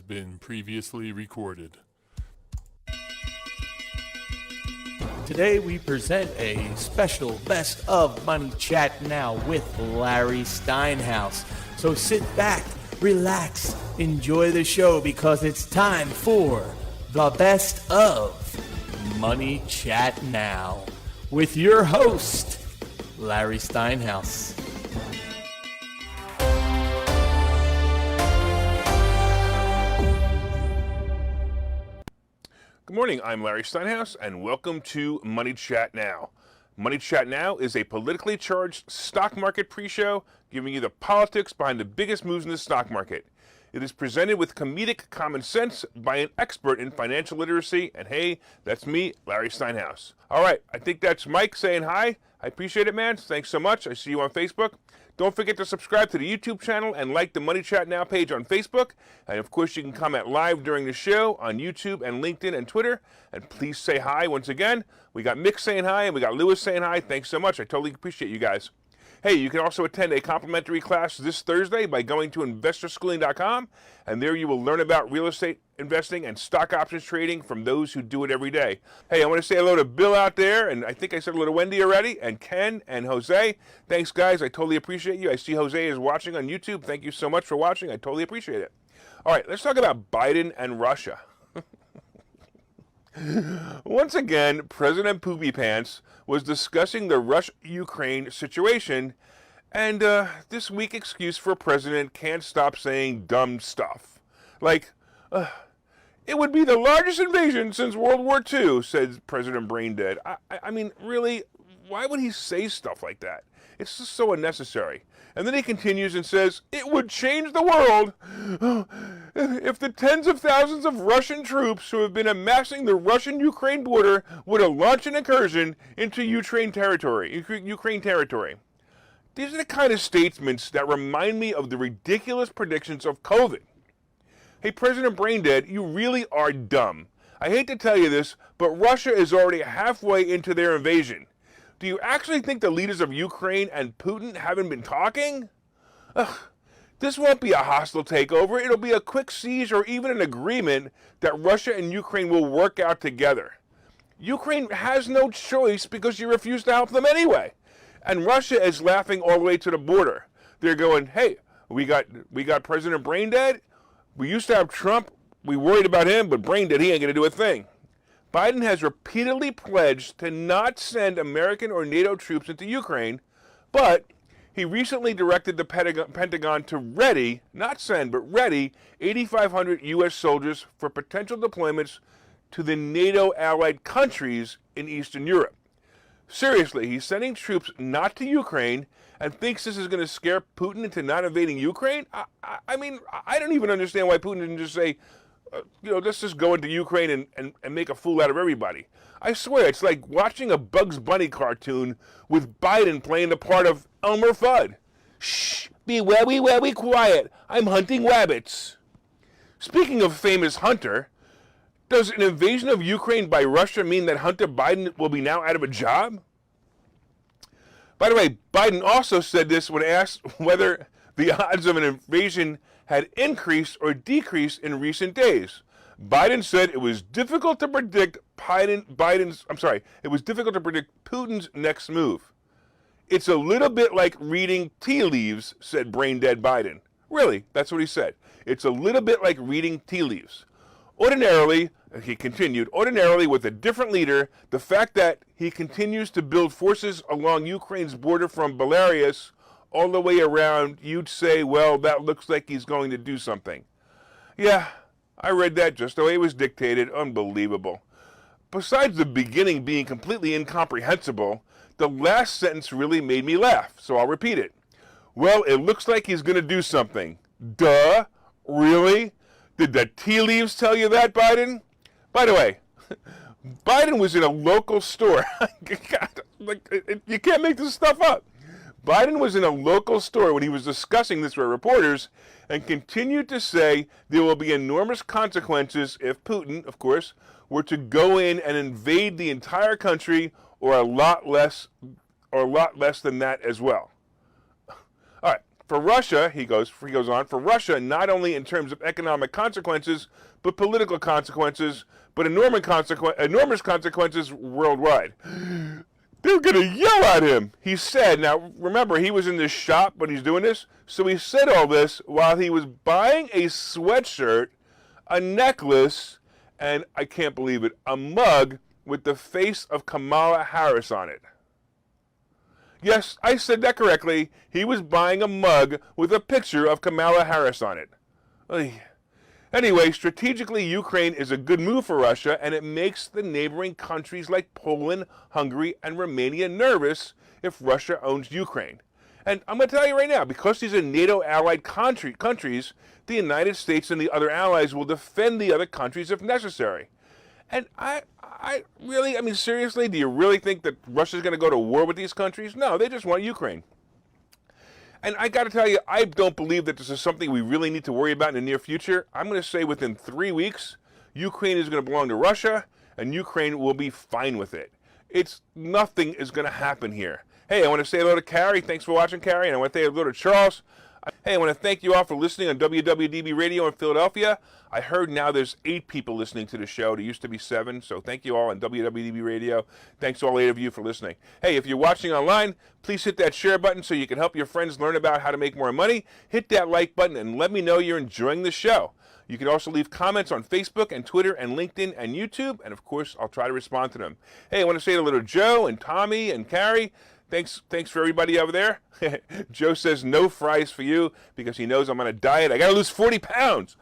Been previously recorded. Today we present a special Best of Money Chat Now with Larry Steinhaus. So sit back, relax, enjoy the show because it's time for the Best of Money Chat Now with your host, Larry Steinhaus. Good morning, I'm Larry Steinhaus, and welcome to Money Chat Now. Money Chat Now is a politically charged stock market pre-show giving you the politics behind the biggest moves in the stock market. It is presented with comedic common sense by an expert in financial literacy, and hey, that's me, Larry Steinhaus. All right, I think that's Mike saying hi. I appreciate it, man. Thanks so much. I see you on Facebook. Don't forget to subscribe to the YouTube channel and like the Money Chat Now page on Facebook. And of course, you can comment live during the show on YouTube and LinkedIn and Twitter. And please say hi once again. We got Mick saying hi and we got Lewis saying hi. Thanks so much. I totally appreciate you guys. Hey, you can also attend a complimentary class this Thursday by going to investorschooling.com, and there you will learn about real estate investing and stock options trading from those who do it every day. Hey, I want to say hello to Bill out there, and I think I said hello to Wendy already, and Ken and Jose. Thanks, guys. I totally appreciate you. I see Jose is watching on YouTube. Thank you so much for watching. I totally appreciate it. All right, let's talk about Biden and Russia. Once again, President Poopy Pants was discussing the Russia-Ukraine situation, and this weak excuse for a president can't stop saying dumb stuff. Like, it would be the largest invasion since World War II, said President Braindead. I mean, really, why would he say stuff like that? It's just so unnecessary. And then he continues and says, it would change the world if the tens of thousands of Russian troops who have been amassing the Russian-Ukraine border would have launched an incursion into Ukraine territory. These are the kind of statements that remind me of the ridiculous predictions of COVID. Hey, President Braindead, you really are dumb. I hate to tell you this, but Russia is already halfway into their invasion. Do you actually think the leaders of Ukraine and Putin haven't been talking? This won't be a hostile takeover. It'll be a quick siege or even an agreement that Russia and Ukraine will work out together. Ukraine has no choice because you refuse to help them anyway. And Russia is laughing all the way to the border. They're going, hey, we got President Braindead. We used to have Trump. We worried about him, but Braindead, he ain't going to do a thing. Biden has repeatedly pledged to not send American or NATO troops into Ukraine, but he recently directed the Pentagon to ready, not send, but ready 8,500 U.S. soldiers for potential deployments to the NATO-allied countries in Eastern Europe. Seriously, he's sending troops not to Ukraine and thinks this is going to scare Putin into not invading Ukraine? I mean, I don't even understand why Putin didn't just say, let's just go into Ukraine and make a fool out of everybody. I swear, it's like watching a Bugs Bunny cartoon with Biden playing the part of Elmer Fudd. Shh, be very quiet. I'm hunting rabbits. Speaking of famous hunter, does an invasion of Ukraine by Russia mean that Hunter Biden will be now out of a job? By the way, Biden also said this when asked whether the odds of an invasion had increased or decreased in recent days. Biden said it was difficult to predict Putin's next move. It's a little bit like reading tea leaves, said brain-dead Biden. Really, that's what he said. It's a little bit like reading tea leaves. Ordinarily, he continued, with a different leader, the fact that he continues to build forces along Ukraine's border from Belarus all the way around, you'd say, well, that looks like he's going to do something. Yeah, I read that just the way it was dictated. Unbelievable. Besides the beginning being completely incomprehensible, the last sentence really made me laugh, so I'll repeat it. Well, it looks like he's going to do something. Duh? Really? Did the tea leaves tell you that, Biden? By the way, Biden was in a local store. God, you can't make this stuff up. Biden was in a local store when he was discussing this with reporters and continued to say there will be enormous consequences if Putin, of course, were to go in and invade the entire country, or a lot less than that as well. All right, For Russia, he goes on, for Russia, not only in terms of economic consequences, but political consequences, but enormous consequences worldwide. They're going to yell at him, he said. Now, remember, he was in this shop when he's doing this, so he said all this while he was buying a sweatshirt, a necklace, and, I can't believe it, a mug with the face of Kamala Harris on it. Yes, I said that correctly. He was buying a mug with a picture of Kamala Harris on it. Anyway, strategically, Ukraine is a good move for Russia, and it makes the neighboring countries like Poland, Hungary, and Romania nervous if Russia owns Ukraine. And I'm going to tell you right now, because these are NATO-allied countries, the United States and the other allies will defend the other countries if necessary. And I mean, seriously, do you really think that Russia's going to go to war with these countries? No, they just want Ukraine. And I got to tell you, I don't believe that this is something we really need to worry about in the near future. I'm going to say within 3 weeks, Ukraine is going to belong to Russia, and Ukraine will be fine with it. Nothing is going to happen here. Hey, I want to say hello to Carrie. Thanks for watching, Carrie. And I want to say hello to Charles. Hey, I want to thank you all for listening on WWDB Radio in Philadelphia. I heard now there's 8 people listening to the show. There used to be 7, so thank you all on WWDB Radio. Thanks to all 8 of you for listening. Hey, if you're watching online, please hit that share button so you can help your friends learn about how to make more money. Hit that like button and let me know you're enjoying the show. You can also leave comments on Facebook and Twitter and LinkedIn and YouTube, and of course, I'll try to respond to them. Hey, I want to say hello to Joe and Tommy and Carrie. Thanks for everybody over there. Joe says no fries for you because he knows I'm on a diet. I got to lose 40 pounds.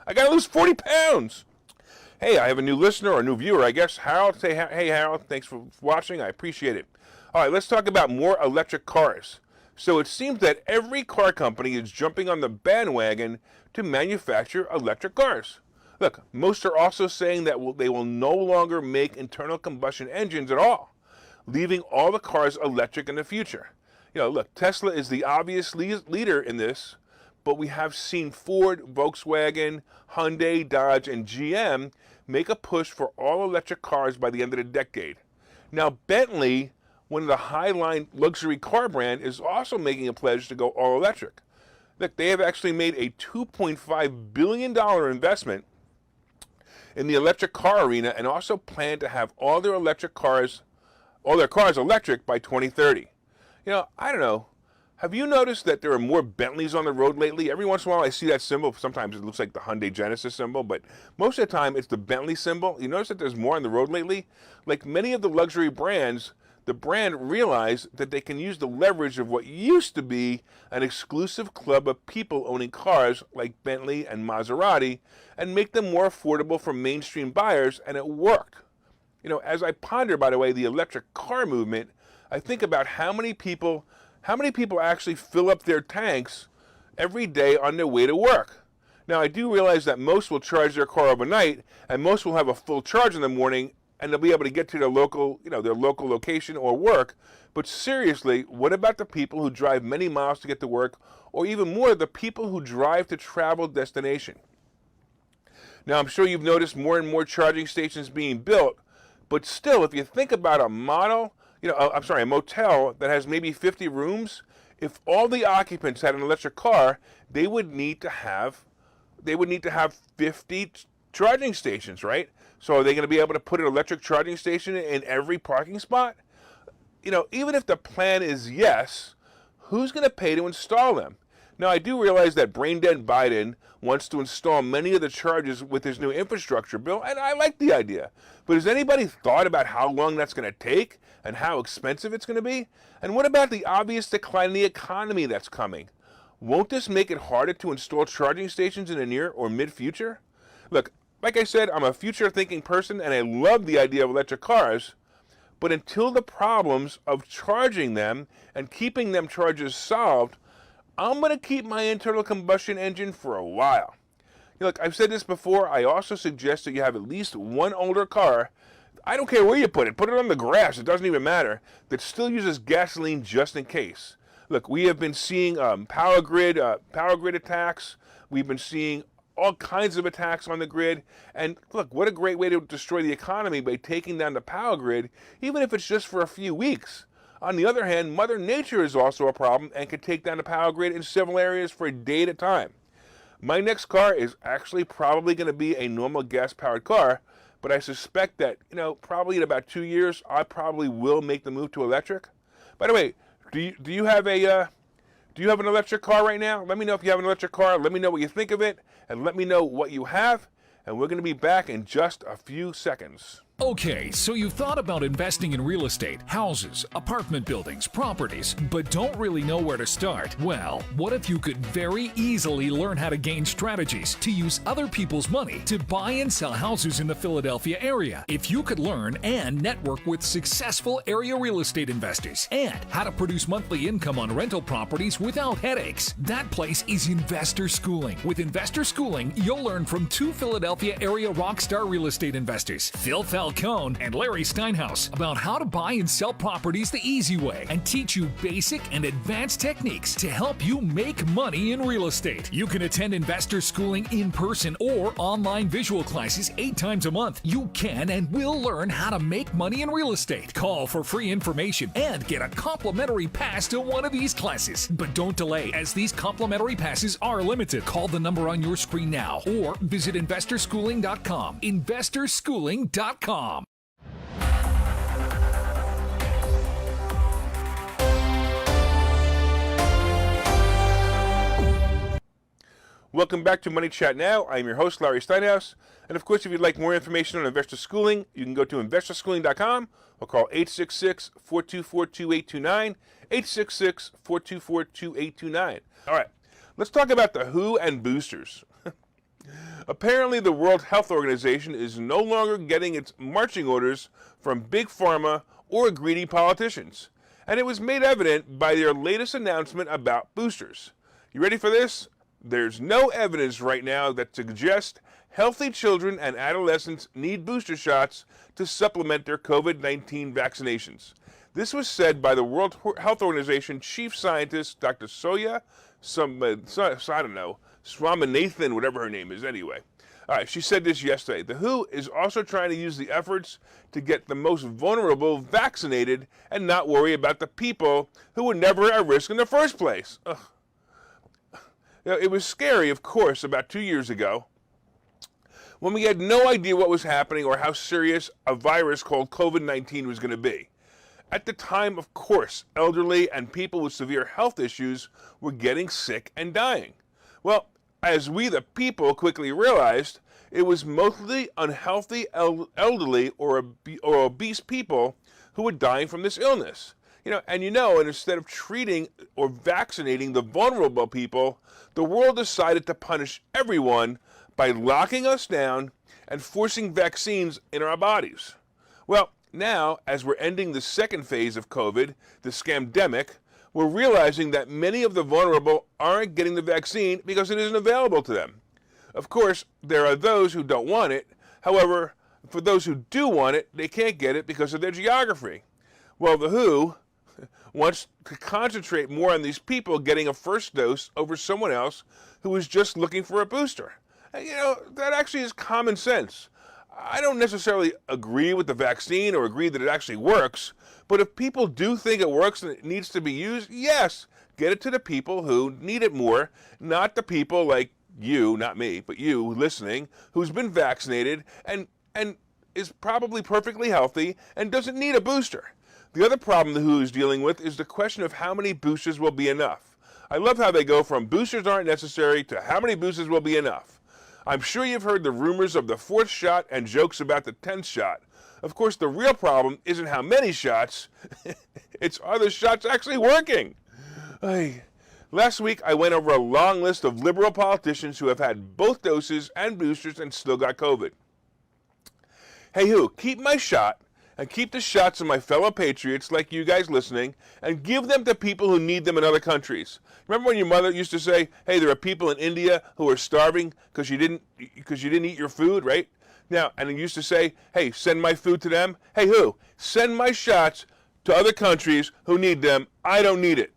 Hey, I have a new listener or a new viewer, I guess. Harold, say hey, Harold. Thanks for watching. I appreciate it. All right, let's talk about more electric cars. So it seems that every car company is jumping on the bandwagon to manufacture electric cars. Look, most are also saying that they will no longer make internal combustion engines at all, leaving all the cars electric in the future. You know, look, Tesla is the obvious leader in this, but we have seen Ford, Volkswagen, Hyundai, Dodge, and GM make a push for all electric cars by the end of the decade. Now, Bentley, one of the high-line luxury car brand, is also making a pledge to go all electric. Look, they have actually made a $2.5 billion investment in the electric car arena and also plan to have all their cars electric by 2030. You know, I don't know. Have you noticed that there are more Bentleys on the road lately? Every once in a while I see that symbol. Sometimes it looks like the Hyundai Genesis symbol, but most of the time it's the Bentley symbol. You notice that there's more on the road lately? Like many of the luxury brands, the brand realized that they can use the leverage of what used to be an exclusive club of people owning cars like Bentley and Maserati and make them more affordable for mainstream buyers, and it worked. You know, as I ponder, by the way, the electric car movement, I think about how many people actually fill up their tanks every day on their way to work. Now, I do realize that most will charge their car overnight, and most will have a full charge in the morning, and they'll be able to get to their local location or work. But seriously, what about the people who drive many miles to get to work, or even more, the people who drive to travel destination? Now, I'm sure you've noticed more and more charging stations being built, but still, if you think about a motel that has maybe 50 rooms, if all the occupants had an electric car, they would need to have 50 charging stations, right? So are they going to be able to put an electric charging station in every parking spot? You know, even if the plan is yes, who's going to pay to install them? Now, I do realize that brain-dead Biden wants to install many of the chargers with his new infrastructure bill, and I like the idea. But has anybody thought about how long that's going to take and how expensive it's going to be? And what about the obvious decline in the economy that's coming? Won't this make it harder to install charging stations in the near or mid-future? Look, like I said, I'm a future-thinking person, and I love the idea of electric cars. But until the problems of charging them and keeping them chargers solved, I'm going to keep my internal combustion engine for a while. Look, I've said this before. I also suggest that you have at least one older car. I don't care where you put it on the grass. It doesn't even matter. That still uses gasoline just in case. Look, we have been seeing power grid attacks. We've been seeing all kinds of attacks on the grid. And look, what a great way to destroy the economy by taking down the power grid, even if it's just for a few weeks. On the other hand, Mother Nature is also a problem and can take down the power grid in several areas for a day at a time. My next car is actually probably going to be a normal gas-powered car, but I suspect that, probably in about 2 years, I probably will make the move to electric. By the way, do you have an electric car right now? Let me know if you have an electric car. Let me know what you think of it, and let me know what you have. And we're going to be back in just a few seconds. Okay, so you've thought about investing in real estate, houses, apartment buildings, properties, but don't really know where to start. Well, what if you could very easily learn how to gain strategies to use other people's money to buy and sell houses in the Philadelphia area? If you could learn and network with successful area real estate investors and how to produce monthly income on rental properties without headaches, that place is Investor Schooling. With Investor Schooling, you'll learn from 2 Philadelphia area rockstar real estate investors, Phil Falcone and Larry Steinhaus, about how to buy and sell properties the easy way and teach you basic and advanced techniques to help you make money in real estate. You can attend Investor Schooling in person or online visual classes 8 times a month. You can and will learn how to make money in real estate. Call for free information and get a complimentary pass to one of these classes. But don't delay, as these complimentary passes are limited. Call the number on your screen now or visit investorschooling.com. investorschooling.com. Welcome back to Money Chat Now. I'm your host, Larry Steinhaus. And of course, if you'd like more information on Investor Schooling, you can go to investorschooling.com or call 866-424-2829, 866-424-2829. All right, let's talk about the WHO and boosters. Apparently, the World Health Organization is no longer getting its marching orders from big pharma or greedy politicians. And it was made evident by their latest announcement about boosters. You ready for this? There's no evidence right now that suggests healthy children and adolescents need booster shots to supplement their COVID-19 vaccinations. This was said by the World Health Organization chief scientist, Dr. Soya, Swaminathan, whatever her name is anyway. All right, she said this yesterday. The WHO is also trying to use the efforts to get the most vulnerable vaccinated and not worry about the people who were never at risk in the first place. Ugh. It was scary, of course, about 2 years ago when we had no idea what was happening or how serious a virus called COVID-19 was going to be. At the time, of course, elderly and people with severe health issues were getting sick and dying. Well, as we the people quickly realized, it was mostly unhealthy elderly or obese people who were dying from this illness. And instead of treating or vaccinating the vulnerable people, the world decided to punish everyone by locking us down and forcing vaccines in our bodies. Well, now, as we're ending the second phase of COVID, the scamdemic, we're realizing that many of the vulnerable aren't getting the vaccine because it isn't available to them. Of course, there are those who don't want it. However, for those who do want it, they can't get it because of their geography. Well, the WHO wants to concentrate more on these people getting a first dose over someone else who is just looking for a booster. And, that actually is common sense. I don't necessarily agree with the vaccine or agree that it actually works, but if people do think it works and it needs to be used, yes, get it to the people who need it more, not the people like you, not me, but you listening, who's been vaccinated and is probably perfectly healthy and doesn't need a booster. The other problem the WHO is dealing with is the question of how many boosters will be enough. I love how they go from boosters aren't necessary to how many boosters will be enough. I'm sure you've heard the rumors of the 4th shot and jokes about the 10th shot. Of course, the real problem isn't how many shots, it's are the shots actually working? Last week, I went over a long list of liberal politicians who have had both doses and boosters and still got COVID. Hey, WHO, keep my shot and keep the shots of my fellow patriots like you guys listening and give them to people who need them in other countries. Remember when your mother used to say, hey, there are people in India who are starving because you didn't eat your food, right? Now, and it used to say, hey, send my food to them. Hey, WHO, send my shots to other countries who need them. I don't need it.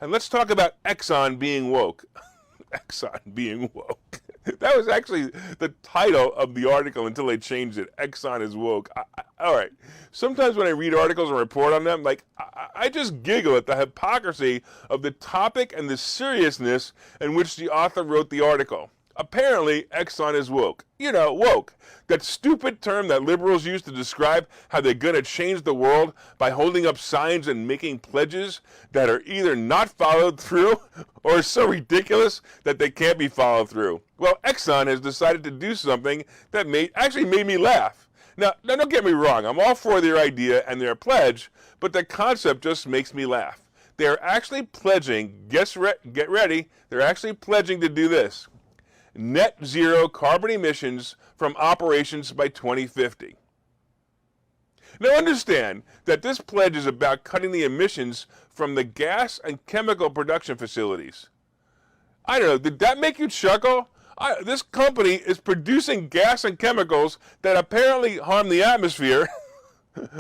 And let's talk about Exxon being woke. Exxon being woke. That was actually the title of the article until they changed it. Exxon is woke. All right. Sometimes when I read articles and report on them, I just giggle at the hypocrisy of the topic and the seriousness in which the author wrote the article. Apparently, Exxon is woke. You know, woke. That stupid term that liberals use to describe how they're going to change the world by holding up signs and making pledges that are either not followed through or so ridiculous that they can't be followed through. Well, Exxon has decided to do something that actually made me laugh. Now, don't get me wrong. I'm all for their idea and their pledge, but the concept just makes me laugh. They're actually pledging, get ready, they're actually pledging to do this. Net zero carbon emissions from operations by 2050. Now understand that this pledge is about cutting the emissions from the gas and chemical production facilities. I don't know, did that make you chuckle? This company is producing gas and chemicals that apparently harm the atmosphere,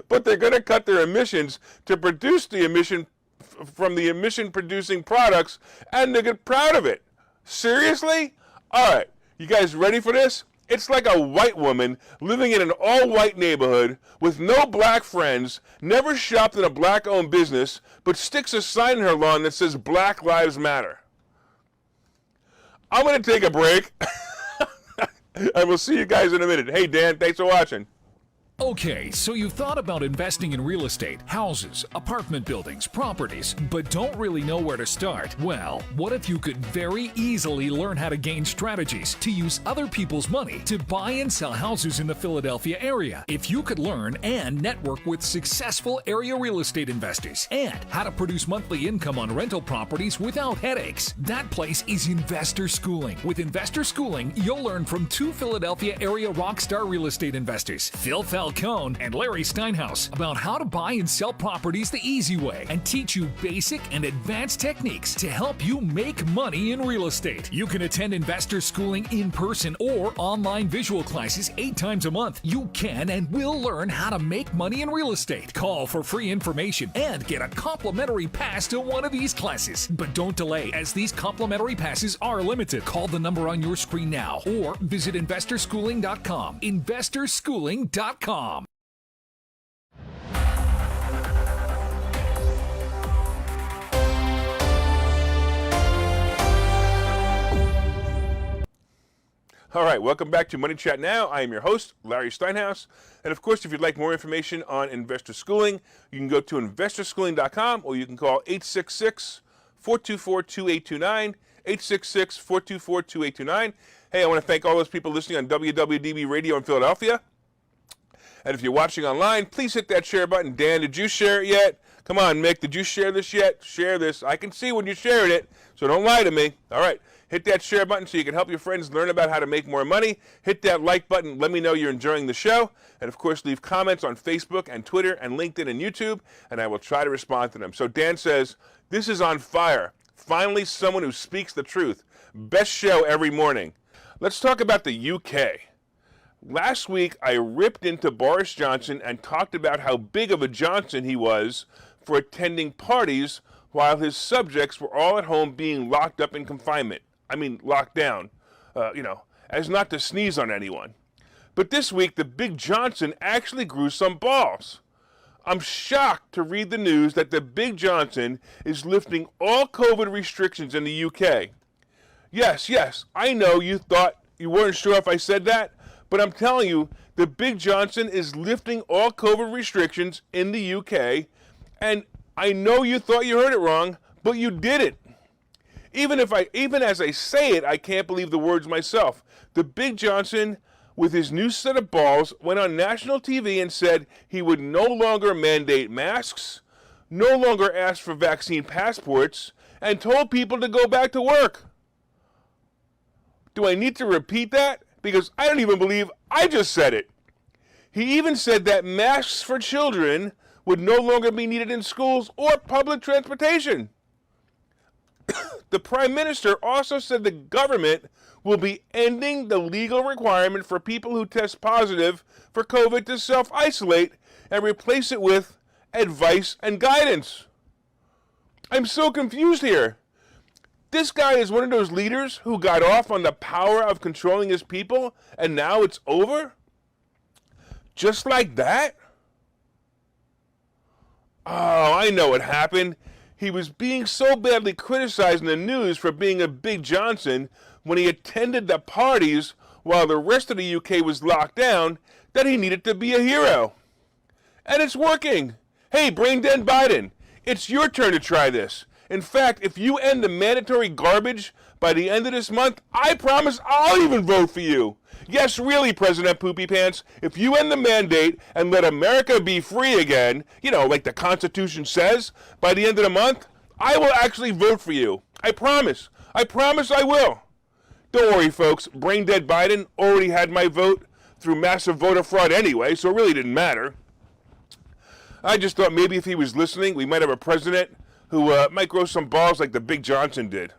but they're going to cut their emissions to produce the emission from the emission producing products, and they get proud of it. Seriously? All right, you guys ready for this? It's like a white woman living in an all-white neighborhood with no black friends, never shopped in a black-owned business, but sticks a sign in her lawn that says Black Lives Matter. I'm going to take a break, and we'll see you guys in a minute. Hey, Dan, thanks for watching. Okay, so you've thought about investing in real estate, houses, apartment buildings, properties, but don't really know where to start? Well, what if you could very easily learn how to gain strategies to use other people's money to buy and sell houses in the Philadelphia area? If you could learn and network with successful area real estate investors and how to produce monthly income on rental properties without headaches, that place is Investor Schooling. With Investor Schooling, you'll learn from two Philadelphia area rockstar real estate investors, Phil Falcone and Larry Steinhaus, about how to buy and sell properties the easy way and teach you basic and advanced techniques to help you make money in real estate. You can attend Investor Schooling in person or online visual classes 8 times a month. You can and will learn how to make money in real estate. Call for free information and get a complimentary pass to one of these classes. But don't delay, as these complimentary passes are limited. Call the number on your screen now or visit investorschooling.com. investorschooling.com. All right, welcome back to Money Chat Now. I am your host, Larry Steinhaus. And of course, if you'd like more information on Investor Schooling, you can go to investorschooling.com or you can call 866-424-2829, 866-424-2829. Hey, I want to thank all those people listening on WWDB Radio in Philadelphia. And if you're watching online, please hit that share button. Dan, did you share it yet? Come on, Mick, did you share this yet? Share this. I can see when you're sharing it, so don't lie to me. All right, hit that share button so you can help your friends learn about how to make more money. Hit that like button. Let me know you're enjoying the show. And, of course, leave comments on Facebook and Twitter and LinkedIn and YouTube, and I will try to respond to them. So Dan says, this is on fire. Finally, someone who speaks the truth. Best show every morning. Let's talk about the UK. Last week, I ripped into Boris Johnson and talked about how big of a Johnson he was for attending parties while his subjects were all at home being locked up in confinement. I mean, locked down, as not to sneeze on anyone. But this week, the big Johnson actually grew some balls. I'm shocked to read the news that the big Johnson is lifting all COVID restrictions in the UK. Yes, I know you thought you weren't sure if I said that, but I'm telling you, the big Johnson is lifting all COVID restrictions in the UK, and I know you thought you heard it wrong, but you did it. Even as I say it, I can't believe the words myself. The big Johnson, with his new set of balls, went on national TV and said he would no longer mandate masks, no longer ask for vaccine passports, and told people to go back to work. Do I need to repeat that? Because I don't even believe I just said it. He even said that masks for children would no longer be needed in schools or public transportation. The Prime Minister also said the government will be ending the legal requirement for people who test positive for COVID to self-isolate and replace it with advice and guidance. I'm so confused here. This guy is one of those leaders who got off on the power of controlling his people, and now it's over? Just like that? Oh, I know what happened. He was being so badly criticized in the news for being a Big Johnson when he attended the parties while the rest of the UK was locked down that he needed to be a hero. And it's working. Hey, brain dead Biden, it's your turn to try this. In fact, if you end the mandatory garbage by the end of this month, I promise I'll even vote for you. Yes, really, President Poopy Pants, if you end the mandate and let America be free again, like the Constitution says, by the end of the month, I will actually vote for you. I promise. I promise I will. Don't worry, folks. Brain dead Biden already had my vote through massive voter fraud anyway, so it really didn't matter. I just thought maybe if he was listening, we might have a president who might grow some balls like the Big Johnson did.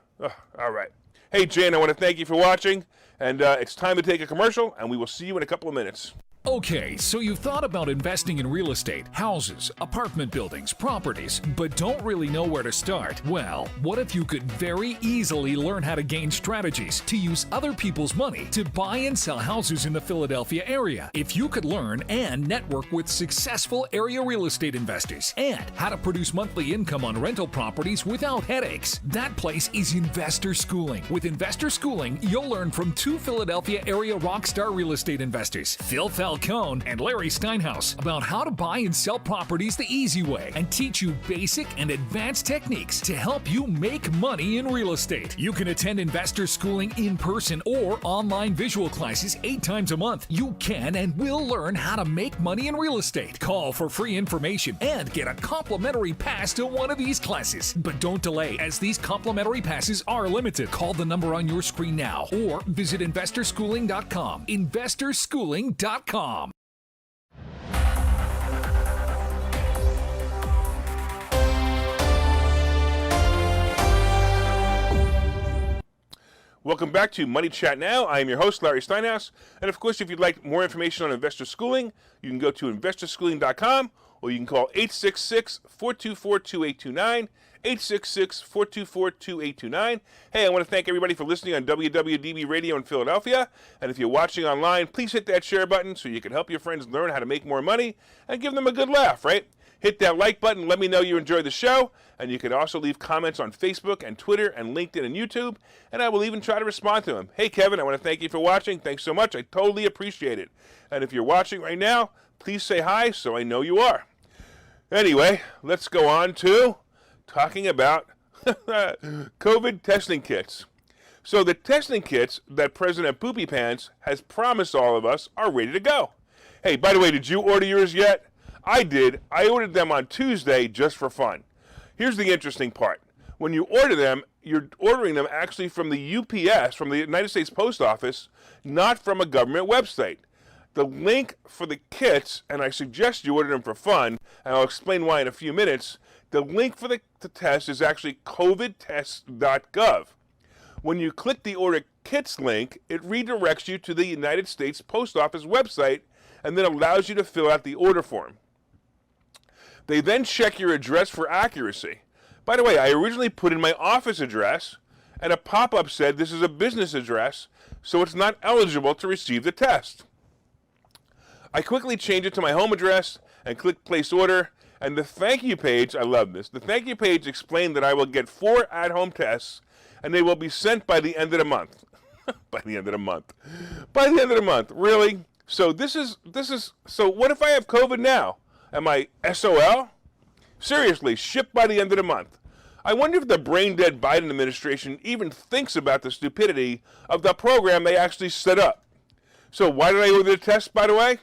All right. Hey, Jane, I want to thank you for watching, and it's time to take a commercial, and we will see you in a couple of minutes. Okay, so you've thought about investing in real estate, houses, apartment buildings, properties, but don't really know where to start? Well, what if you could very easily learn how to gain strategies to use other people's money to buy and sell houses in the Philadelphia area? If you could learn and network with successful area real estate investors and how to produce monthly income on rental properties without headaches, that place is Investor Schooling. With Investor Schooling, you'll learn from two Philadelphia area rockstar real estate investors, Phil Falcone and Larry Steinhaus, about how to buy and sell properties the easy way and teach you basic and advanced techniques to help you make money in real estate. You can attend Investor Schooling in person or online visual classes 8 times a month. You can and will learn how to make money in real estate. Call for free information and get a complimentary pass to one of these classes. But don't delay, as these complimentary passes are limited. Call the number on your screen now or visit investorschooling.com. investorschooling.com. Welcome back to Money Chat Now. I am your host, Larry Steinhaus. And of course, if you'd like more information on Investor Schooling, you can go to investorschooling.com or you can call 866-424-2829, 866-424-2829. Hey, I want to thank everybody for listening on WWDB Radio in Philadelphia. And if you're watching online, please hit that share button so you can help your friends learn how to make more money and give them a good laugh, right? Hit that like button, let me know you enjoyed the show, and you can also leave comments on Facebook and Twitter and LinkedIn and YouTube, and I will even try to respond to them. Hey, Kevin, I want to thank you for watching. Thanks so much. I totally appreciate it. And if you're watching right now, please say hi so I know you are. Anyway, let's go on to talking about COVID testing kits. So the testing kits that President Poopy Pants has promised all of us are ready to go. Hey, by the way, did you order yours yet? I did. I ordered them on Tuesday just for fun. Here's the interesting part. When you order them, you're ordering them actually from the UPS, from the United States Post Office, not from a government website. The link for the kits, and I suggest you order them for fun, and I'll explain why in a few minutes, the link for the test is actually covidtest.gov. When you click the Order Kits link, it redirects you to the United States Post Office website and then allows you to fill out the order form. They then check your address for accuracy. By the way, I originally put in my office address, and a pop-up said this is a business address, so it's not eligible to receive the test. I quickly changed it to my home address and clicked Place Order, and the thank you page, I love this, the thank you page explained that I will get 4 at-home tests, and they will be sent by the end of the month. By the end of the month. By the end of the month, really? So so what if I have COVID now? Am I SOL? Seriously, shipped by the end of the month. I wonder if the brain-dead Biden administration even thinks about the stupidity of the program they actually set up. So why did I order the test, by the way?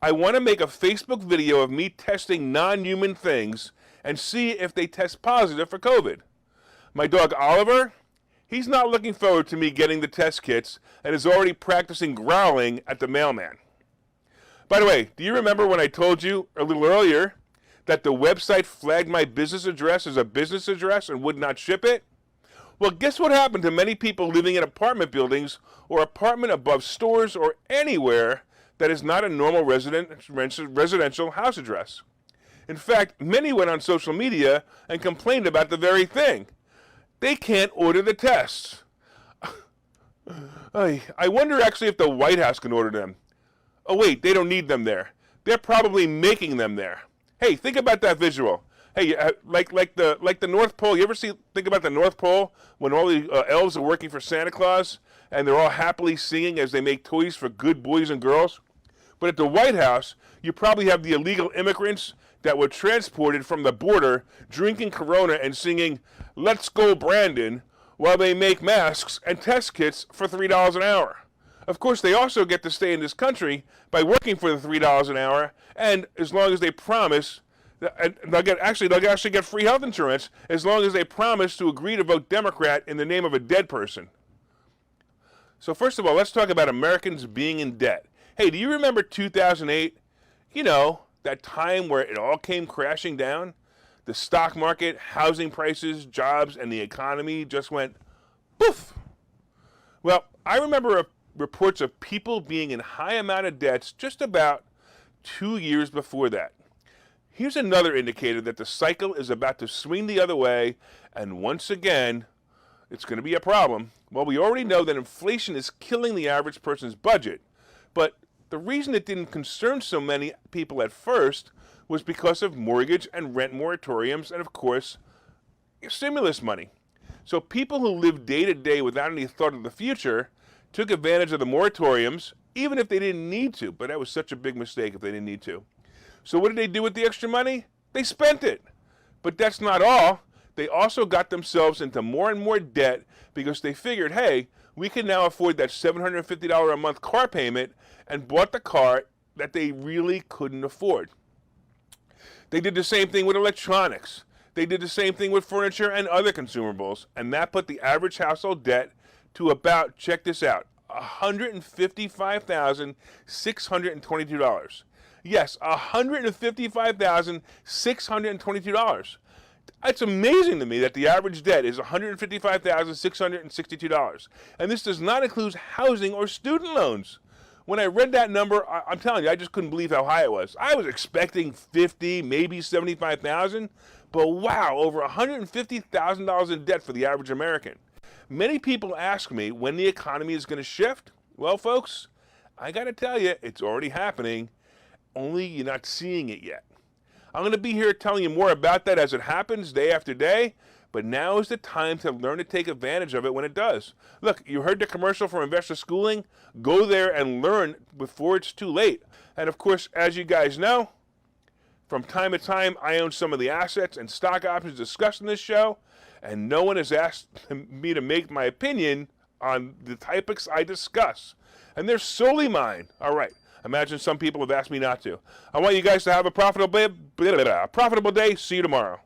I want to make a Facebook video of me testing non-human things and see if they test positive for COVID. My dog Oliver, he's not looking forward to me getting the test kits and is already practicing growling at the mailman. By the way, do you remember when I told you a little earlier that the website flagged my business address as a business address and would not ship it? Well, guess what happened to many people living in apartment buildings or apartment above stores or anywhere that is not a normal residential house address? In fact, many went on social media and complained about the very thing. They can't order the tests. I wonder actually if the White House can order them. Oh wait, they don't need them there. They're probably making them there. Hey, think about that visual. Hey, like the North Pole. You ever think about the North Pole when all the elves are working for Santa Claus and they're all happily singing as they make toys for good boys and girls? But at the White House, you probably have the illegal immigrants that were transported from the border drinking Corona and singing "Let's Go Brandon" while they make masks and test kits for $3 an hour. Of course, they also get to stay in this country by working for the $3 an hour, and as long as they promise, and they'll actually get free health insurance as long as they promise to agree to vote Democrat in the name of a dead person. So first of all, let's talk about Americans being in debt. Hey, do you remember 2008? You know, that time where it all came crashing down? The stock market, housing prices, jobs, and the economy just went poof. Well, I remember reports of people being in high amount of debts just about 2 years before that. Here's another indicator that the cycle is about to swing the other way, and once again, it's going to be a problem. Well, we already know that inflation is killing the average person's budget, but the reason it didn't concern so many people at first was because of mortgage and rent moratoriums and, of course, stimulus money. So people who live day to day without any thought of the future took advantage of the moratoriums, even if they didn't need to, but that was such a big mistake if they didn't need to. So what did they do with the extra money? They spent it. But that's not all. They also got themselves into more and more debt because they figured, hey, we can now afford that $750 a month car payment, and bought the car that they really couldn't afford. They did the same thing with electronics. They did the same thing with furniture and other consumables, and that put the average household debt to about, check this out, $155,622. Yes, $155,622. It's amazing to me that the average debt is $155,662. And this does not include housing or student loans. When I read that number, I'm telling you, I just couldn't believe how high it was. I was expecting 50, maybe 75,000, but wow, over $150,000 in debt for the average American. Many people ask me when the economy is going to shift. Well, folks, I got to tell you, it's already happening, only you're not seeing it yet. I'm going to be here telling you more about that as it happens day after day, but now is the time to learn to take advantage of it when it does. Look, you heard the commercial for Investor Schooling. Go there and learn before it's too late. And of course, as you guys know, from time to time, I own some of the assets and stock options discussed in this show, and no one has asked me to make my opinion on the topics I discuss. And they're solely mine. All right. Imagine some people have asked me not to. I want you guys to have a profitable day. See you tomorrow.